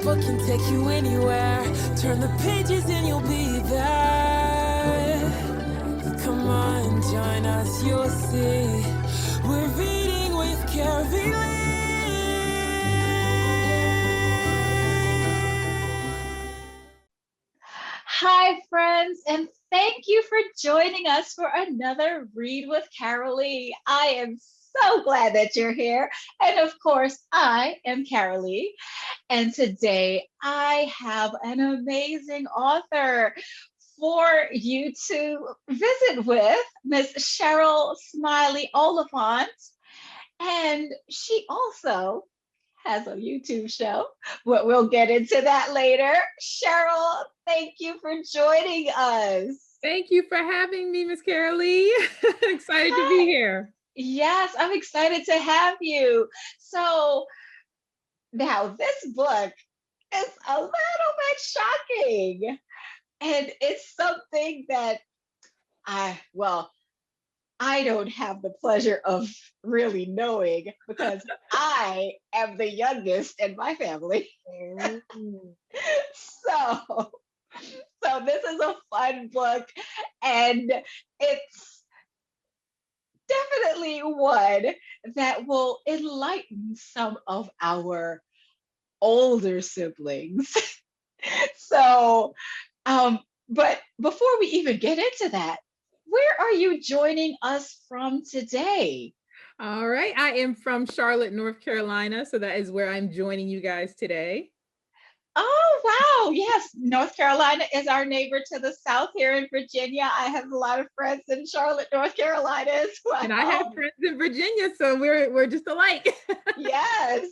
book can take you anywhere. Turn the pages and you'll be there. Come on, join us, you'll see. We're reading with Carylee. Hi, friends, and thank you for joining us for another Read with Carylee. I am so glad that you're here. And of course, I am Carylee. And today I have an amazing author for you to visit with, Miss Sheryl Smiley-Oliphant. And she also has a YouTube show, but we'll get into that later. Sheryl, thank you for joining us. Thank you for having me, Miss Carylee. Excited to be here. Yes, I'm excited to have you. So now this book is a little bit shocking. And it's something that I don't have the pleasure of really knowing because I am the youngest in my family. So, so this is a fun book, and it's definitely one that will enlighten some of our older siblings. So, but before we even get into that, where are you joining us from today? All right. I am from Charlotte, North Carolina. So that is where I'm joining you guys today. Oh, wow. Yes, North Carolina is our neighbor to the south here in Virginia. I have a lot of friends in Charlotte, North Carolina as well. And I have friends in Virginia, so we're just alike. Yes.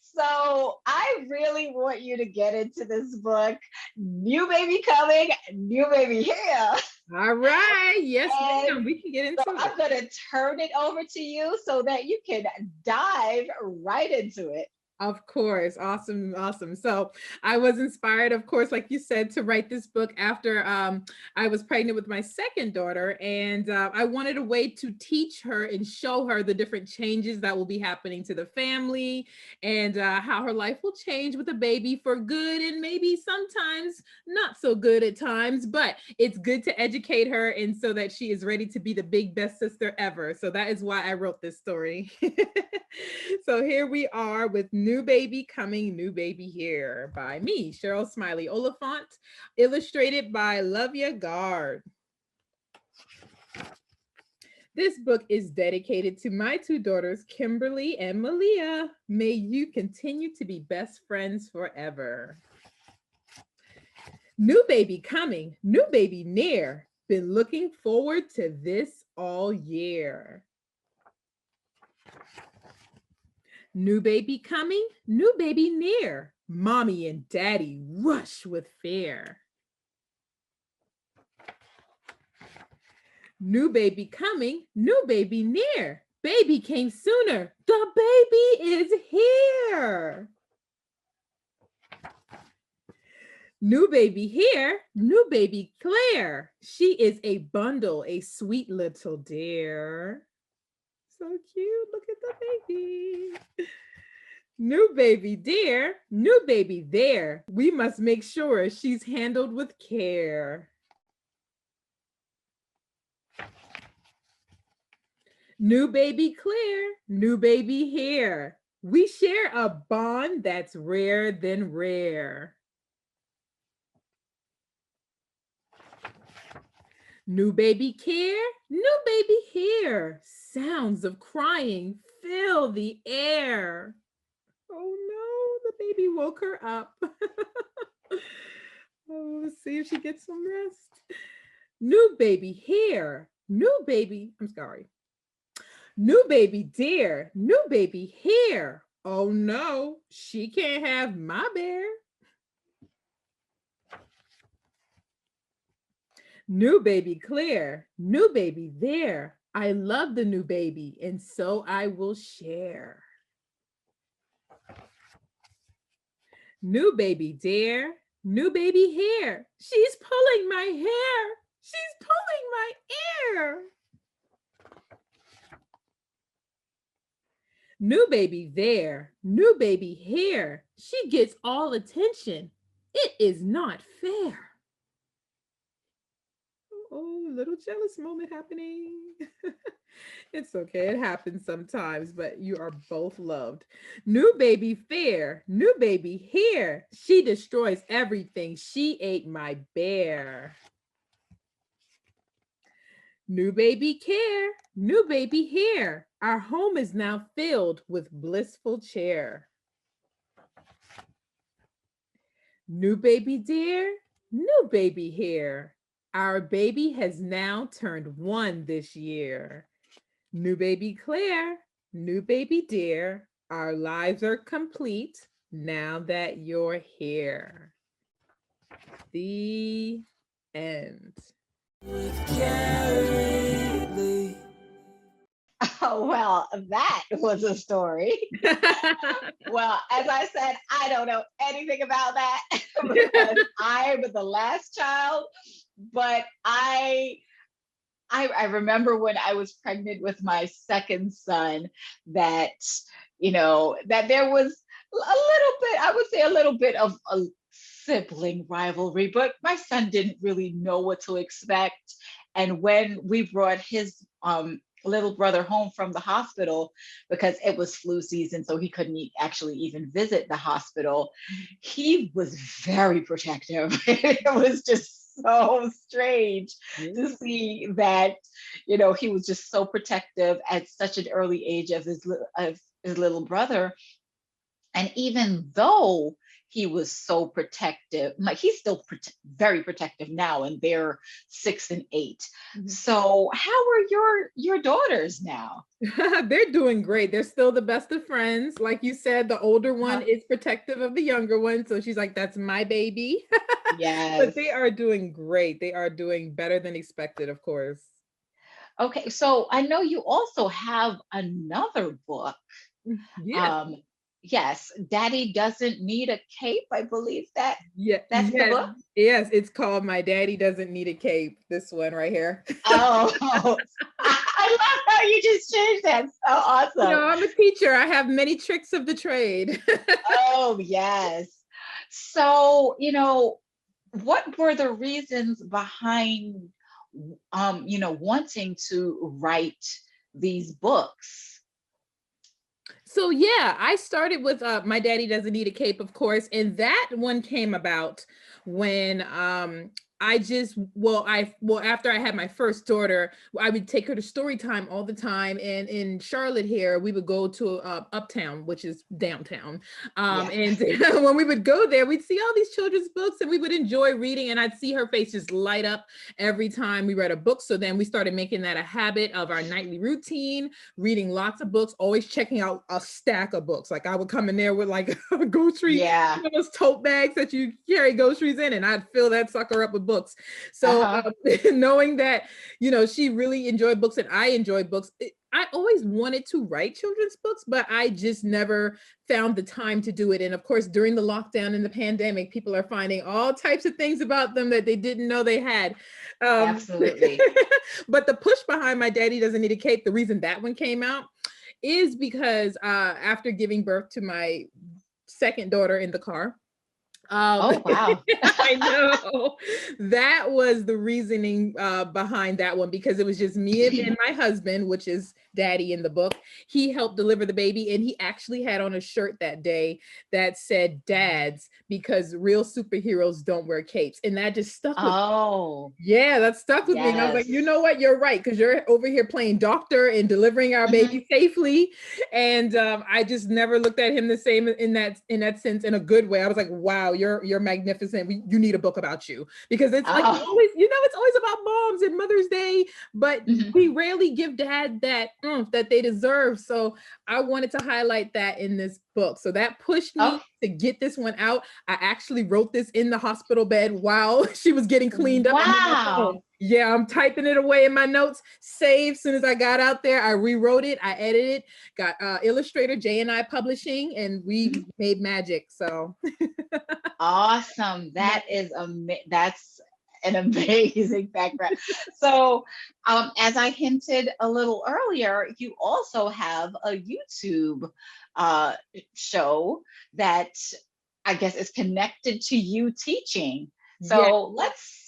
So I really want you to get into this book. New baby coming, new baby here. All right. Yes, ma'am. And We can get into so it. I'm going to turn it over to you so that you can dive right into it. Of course. Awesome. Awesome. So I was inspired, of course, like you said, to write this book after I was pregnant with my second daughter. And I wanted a way to teach her and show her the different changes that will be happening to the family and how her life will change with a baby for good and maybe sometimes not so good at times, but it's good to educate her and so that she is ready to be the big best sister ever. So that is why I wrote this story. So here we are with New Baby Coming, New Baby Here by me, Sheryl Smiley-Oliphant, illustrated by Lovia Gard. This book is dedicated to my two daughters, Kimberly and Malia. May you continue to be best friends forever. New baby coming, new baby near. Been looking forward to this all year. New baby coming, new baby near. Mommy and daddy rush with fear. New baby coming, new baby near. Baby came sooner, the baby is here. New baby here, new baby Claire. She is a bundle, a sweet little dear. So cute, look at the baby. New baby dear, new baby there. We must make sure she's handled with care. New baby Claire, new baby here. We share a bond that's rare than rare. New baby care, new baby here. Sounds of crying fill the air. Oh no, the baby woke her up. Oh, let's see if she gets some rest. New baby here, new baby, I'm sorry. New baby dear, new baby here. Oh no, she can't have my bear. New baby Claire, new baby there. I love the new baby, and so I will share. New baby dear, new baby here. She's pulling my hair. She's pulling my ear. New baby there, new baby here. She gets all attention. It is not fair. Oh, little jealous moment happening. It's okay. It happens sometimes, but you are both loved. New baby fair, new baby here. She destroys everything. She ate my bear. New baby care, new baby here. Our home is now filled with blissful cheer. New baby dear, new baby here. Our baby has now turned 1 this year. New baby Claire, new baby dear. Our lives are complete now that you're here. The end. With Carylee. Oh, well, that was a story. Well, as I said, I don't know anything about that because I'm the last child, but I remember when I was pregnant with my second son that, that there was a little bit, I would say a little bit of a sibling rivalry, but my son didn't really know what to expect. And when we brought his little brother home from the hospital, because it was flu season, so he couldn't actually even visit the hospital, he was very protective. It was just so strange to see that, he was just so protective at such an early age of his little brother. And even though he was so protective, like he's still very protective now, and they're 6 and 8. So how are your daughters now? They're doing great. They're still the best of friends. Like you said, the older one is protective of the younger one. So she's like, that's my baby. Yes. But they are doing great. They are doing better than expected, of course. Okay, so I know you also have another book. Yeah. Yes, Daddy Doesn't Need a Cape. I believe that's yes, the book. Yes, it's called My Daddy Doesn't Need a Cape. This one right here. Oh, I love how you just changed that. So awesome. I'm a teacher. I have many tricks of the trade. Oh, yes. So, what were the reasons behind, wanting to write these books? So yeah, I started with My Daddy Doesn't Need a Cape, of course, and that one came about when after I had my first daughter, I would take her to story time all the time. And in Charlotte here, we would go to Uptown, which is downtown. And when we would go there, we'd see all these children's books and we would enjoy reading, and I'd see her face just light up every time we read a book. So then we started making that a habit of our nightly routine, reading lots of books, always checking out a stack of books. Like I would come in there with like a grocery, those tote bags that you carry groceries in, and I'd fill that sucker up with books. So knowing that, she really enjoyed books and I enjoyed books, I always wanted to write children's books, but I just never found the time to do it. And of course, during the lockdown and the pandemic, people are finding all types of things about them that they didn't know they had. Absolutely. But the push behind My Daddy Doesn't Need a Cape, the reason that one came out is because after giving birth to my second daughter in the car, oh, wow. I know. That was the reasoning behind that one, because it was just me and my husband, which is Daddy in the book. He helped deliver the baby, and he actually had on a shirt that day that said dads, because real superheroes don't wear capes. And that just stuck with me. Yeah, that stuck with me. And I was like, you know what? You're right, because you're over here playing doctor and delivering our baby safely. And I just never looked at him the same in that sense, in a good way. I was like, wow, you're magnificent. You need a book about you, because it's like always, it's always about moms and Mother's Day, but we rarely give dad that that they deserve. So I wanted to highlight that in this book. So that pushed me to get this one out. I actually wrote this in the hospital bed while she was getting cleaned up. Wow. Yeah, I'm typing it away in my notes. Save. As soon as I got out there, I rewrote it. I edited, got illustrator J&I Publishing, and we made magic. So awesome. That is that's an amazing background. So, as I hinted a little earlier, you also have a YouTube uh, show that I guess is connected to you teaching. Yeah. So let's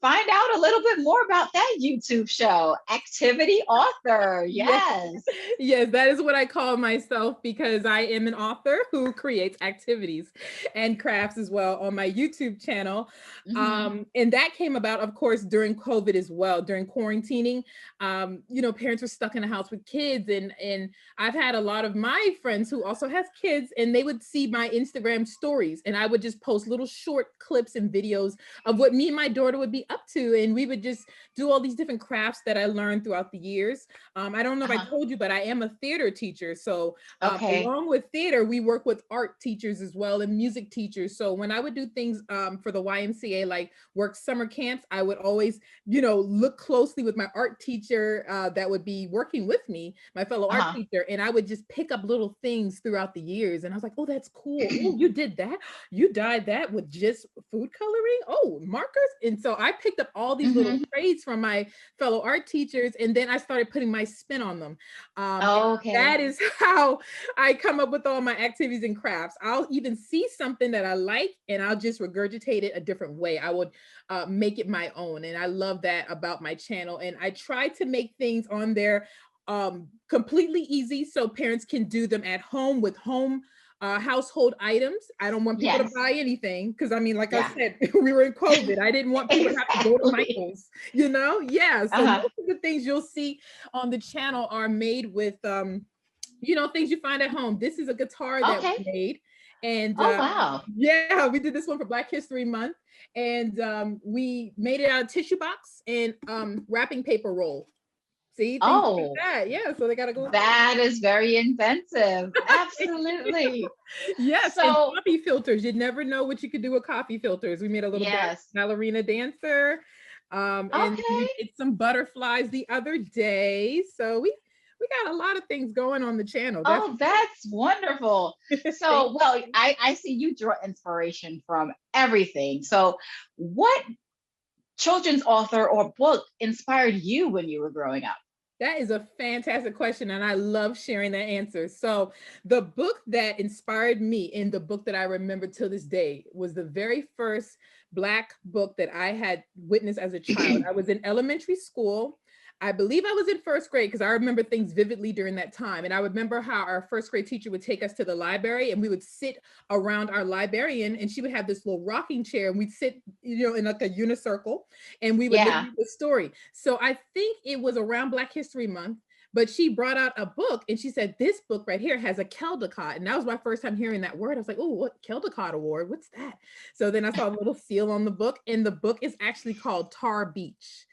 find out a little bit more about that YouTube show, Activity Author. Yes. Yes. Yes, that is what I call myself because I am an author who creates activities and crafts as well on my YouTube channel. Mhm. And that came about, of course, during COVID as well, during quarantining. Parents were stuck in the house with kids, and I've had a lot of my friends who also has kids, and they would see my Instagram stories, and I would just post little short clips and videos of what me and my daughter would be up to, and we would just do all these different crafts that I learned throughout the years. I don't know if I Uh-huh. told you, but I am a theater teacher. So Okay. along with theater, we work with art teachers as well and music teachers. So when I would do things for the YMCA, like work summer camps, I would always, look closely with my art teacher that would be working with me, my fellow art Uh-huh. teacher, and I would just pick up little things throughout the years. And I was like, oh, that's cool. Oh, you did that. You dyed that with just food coloring. Oh, markers. And so I picked up all these little Mhm. trades from my fellow art teachers, and then I started putting my spin on them. And Okay. that is how I come up with all my activities and crafts. I'll even see something that I like, and I'll just regurgitate it a different way. I would make it my own, and I love that about my channel. And I try to make things on there completely easy so parents can do them at home with household items. I don't want people to Yes. buy anything because I mean, like I Yeah. said, we were in COVID. I didn't want people to have to go to Exactly. Michael's, Yeah. So Uh-huh. most of the things you'll see on the channel are made with things you find at home. This is a guitar that Okay. we made. And Oh, wow. yeah, we did this one for Black History Month. And we made it out of tissue box and wrapping paper roll. See, things like Oh, that. Yeah. So they gotta go. that is very inventive. Absolutely. Yes, and So, coffee filters. You'd never know what you could do with coffee filters. We made a little yes. ballerina dancer, and Okay. we did some butterflies the other day. So we got a lot of things going on the channel. Oh, that's wonderful. Thank So, well, you. I see you draw inspiration from everything. So, what children's author or book inspired you when you were growing up? That is a fantastic question, and I love sharing that answer. So, the book that inspired me, and the book that I remember till this day, was the very first Black book that I had witnessed as a child. I was in elementary school. I believe I was in first grade because I remember things vividly during that time. And I remember how our first grade teacher would take us to the library, and we would sit around our librarian, and she would have this little rocking chair, and we'd sit, in like a unicircle, and we would Yeah. listen to the story. So I think it was around Black History Month, but she brought out a book and she said, this book right here has a Caldecott. And that was my first time hearing that word. I was like, oh, what Caldecott Award? What's that? So then I saw a little seal on the book, and the book is actually called Tar Beach.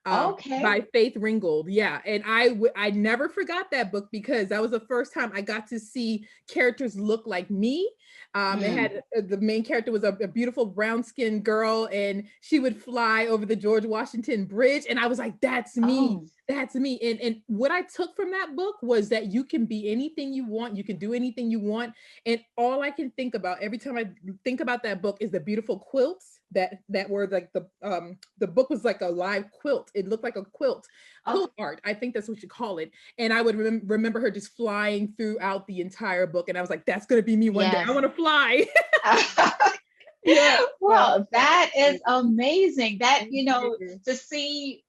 Okay. By Faith Ringgold. Yeah. And I never forgot that book because that was the first time I got to see characters look like me. It Mm. had the main character was a beautiful brown skinned girl, and she would fly over the George Washington Bridge. And I was like, that's me. Oh, That's me. And what I took from that book was that you can be anything you want, you can do anything you want. And all I can think about every time I think about that book is the beautiful quilts that were like the book was like a live quilt. It looked like a oh. quilt art. I think that's what you call it. And I would remember her just flying throughout the entire book. And I was like, that's gonna be me one day. I Yes. want to fly. Yeah. So Well, that is amazing. That, thank you. to see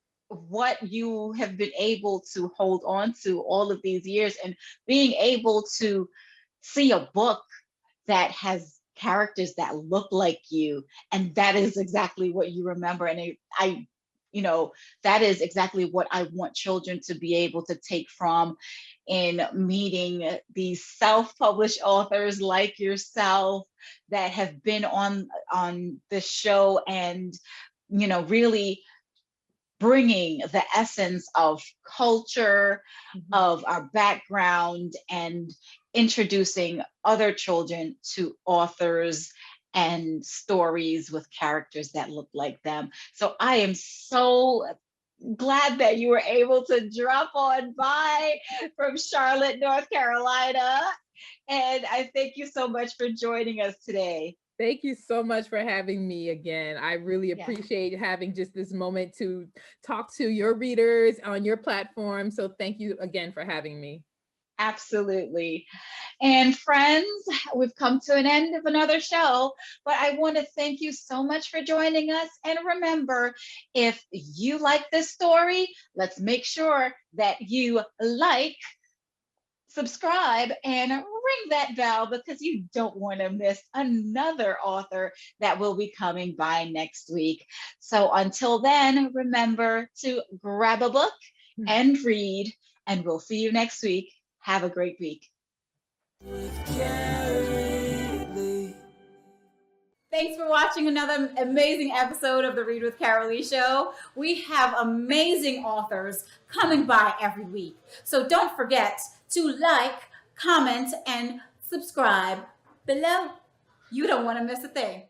what you have been able to hold on to all of these years and being able to see a book that has characters that look like you, and that is exactly what you remember. And you know that is exactly what I want children to be able to take from in meeting these self-published authors like yourself that have been on the show, and really bringing the essence of culture, Mhm. of our background, and introducing other children to authors and stories with characters that look like them. So I am so glad that you were able to drop on by from Charlotte, North Carolina. And I thank you so much for joining us today. Thank you so much for having me again. I really Yeah. appreciate having just this moment to talk to your readers on your platform. So thank you again for having me. Absolutely. And friends, we've come to an end of another show, but I want to thank you so much for joining us. And remember, if you like this story, let's make sure that you like, subscribe, and ring that bell because you don't want to miss another author that will be coming by next week. So until then, remember to grab a book and read, and we'll see you next week. Have a great week. Carylee. Thanks for watching another amazing episode of the Read with Carylee Show. We have amazing authors coming by every week. So don't forget to like, comment, and subscribe below. You don't want to miss a thing.